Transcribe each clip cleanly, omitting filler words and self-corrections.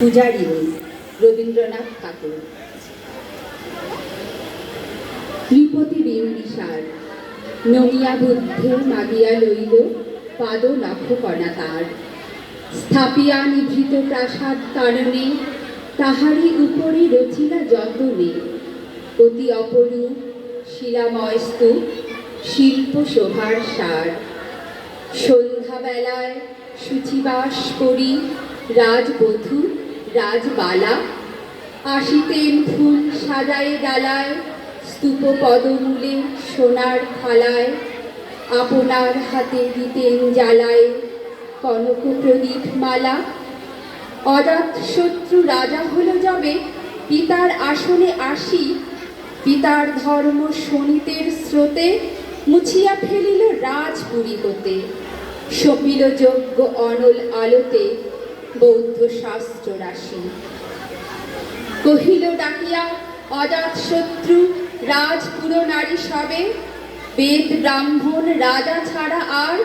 পূজারিণী রবীন্দ্রনাথ ঠাকুর। ত্রিপতি বিম্বিসার নমিয়া বুদ্ধে মাগিয়া লইল পাদ নখকণা তার। স্থাপিয়া নিভৃত প্রাসাদ কারণে তাহারি উপরে রচিলা যতনে। অতি অপরূপ শিলাময় স্তূপ শিল্প শোভার সার। সন্ধ্যাবেলায় শুচিবাস করি রাজবধূ রাজবালা আসিতেন ফুল সাজায়ে ডালায়। স্তূপ পদমূলে সোনার থালায় আপনার হাতে দিতেন জ্বালায় কনক প্রদীপ মালা। অজাত শত্রু রাজা হল যবে পিতার আসনে আসি। পিতার ধর্ম শোণিতের স্রোতে মুছিয়া ফেলিল রাজপুরী হতে। সপিল যজ্ঞ অনল আলোতে বৌদ্ধ শাস্ত্র রাশি। কহিল ডাকিয়া অজাত শত্রু রাজপুর নারী সবে। বেদ ব্রাহ্মণ রাজা ছাড়া আর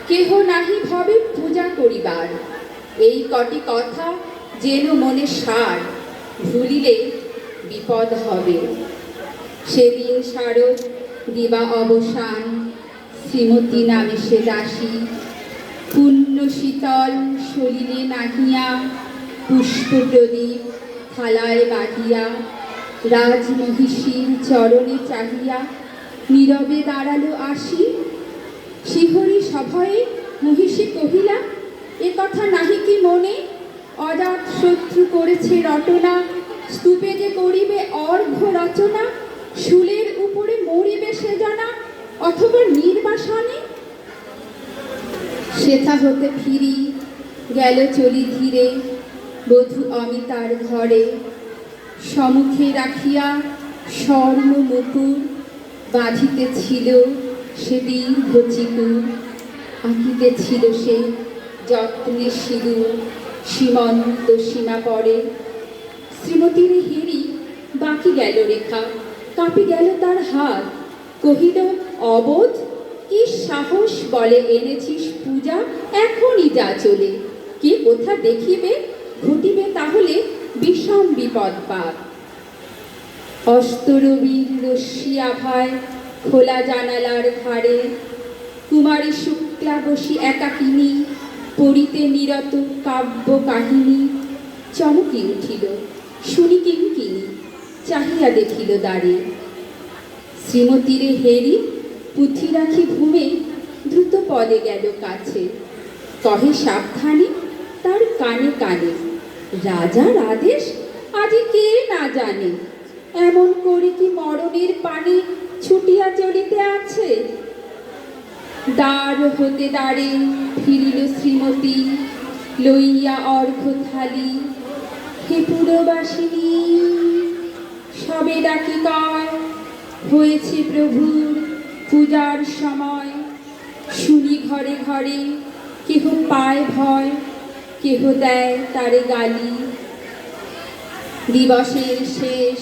কেহ নাহি ভবে পূজা করিবার। এই কটি কথা যেন মনে সার, ভুলিলে বিপদ হবে। সেদিন শারদ দিবা অবসান শ্রীমতী নামে সে দাসী। পুণ্য শীতল সলিলে নাহিয়া পুষ্প প্রদীপ থালায় বাহিয়া। রাজমহিষীর চরণে চাহিয়া নীরবে দাঁড়ালো আসি। শিহরি সভয়ে মহিষী কহিলা এ কথা নাহি কি মনে। অজাত শত্রু করেছে রটনা স্তূপে যে করিবে অর্ঘ্য রচনা। শুলের উপরে মরিবে সে জানা অথবা নির্বাসনে। সেথা হতে ফিরি গেল চলি ধীরে বধূ অমিতার ঘরে। সম্মুখে রাখিয়া স্বর্ণ মুকুর বাঁধিতেছিল সে দীর্ঘ চিকুর। আঁকিতেছিল সে যত্নে সিঁদুর সীমন্ত সীমা পরে। শ্রীমতীর হেরি বাকি গেল রেখা কাঁপি গেল তার হাত। কহিল অবোধ কি সাহস বলে এনেছিস পূজা এখনই যা চলে। কে কোথা দেখিবে ঘটিবে তাহলে বিষম বিপদ পাপ। অস্তরবীর রশ্মি আভায় খোলা জানালার ধারে কুমারী শুক্লা বসি একাকিনী পড়িতে নিরত কাব্য কাহিনী। চমকি উঠিল শুনি কিঙ্কিনী চাহিয়া দেখিল দ্বারে। শ্রীমতীরে হেরি পুঁথি রাখি ঘুমে দ্রুত পদে গেল কাছে। কহে সাবধানে তার কানে কানে রাজার আদেশ আজি কে না জানে। এমন করে কি মরণের পানে ছুটিয়া চলিতে আছে। দ্বার হতে দ্বারে ফিরিল শ্রীমতী লইয়া অর্ঘ্য থালি। হে পুরবাসিনী সবে ডাকি কয় হয়েছে প্রভুর পূজার সময়। শুনি ঘরে ঘরে কেহ পায় ভয় কেহ দেয় তারে গালি। দিবসের শেষ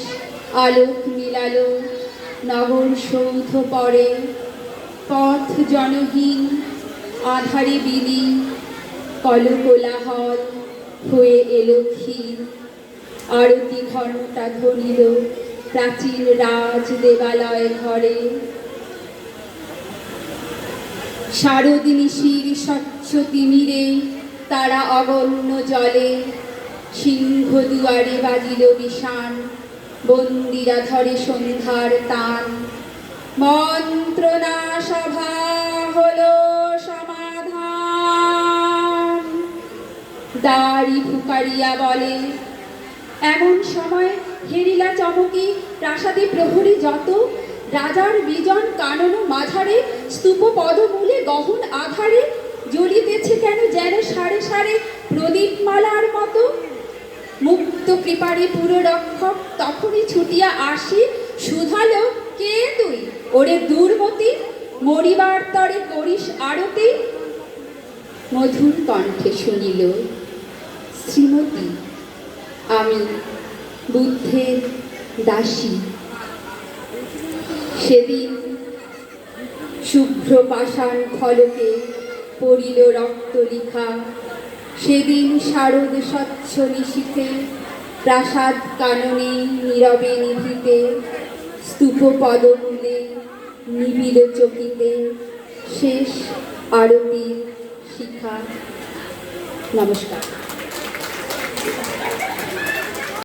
আলোক মিলালো নগর সৌধ পরে। পথ জনহীন আধারে বিলি কলকোলাহল হয়ে এলো ক্ষীর। আরতি ঘণ্টা ধরিল প্রাচীন রাজ দেবালয় ঘরে। শারদিনীশির স্বচ্ছ তিমিরে তারা অগণ্য জলে। সিংহ দুয়ারে বাজিল বিষাণ বন্দিরা ধরে সন্ধ্যার তান। মন্ত্রণা সভা হলো সমাধান। দাড়ি ফুকারিয়া বলে এমন সময় হেরিলা চমকি প্রাসাদে প্রহরী যত। রাজার বিজন কানন মাঝারে স্তূপ পদমূলে গহন আধারে। জ্বলিতেছে কেন যেন সারে সারে প্রদীপমালার মতো। মুক্ত কৃপারে পুররক্ষক তখনই ছুটিয়া আসি। শুধালো কে তুই ওরে দুর্মতি মরিবার তরে করিস আরতি। মধুর কণ্ঠে শুনিল শ্রীমতী আমি বুদ্ধের দাসী। সেদিন শুভ্র পাষাণ ফলকে পড়িল রক্তলিখা। সেদিন শারদ স্বচ্ছ নিশীথে প্রাসাদ কাননে নীরবে নিভৃতে স্তূপ পদমূলে নিবিড় চকিতে শেষ আরতির শিখা। নমস্কার।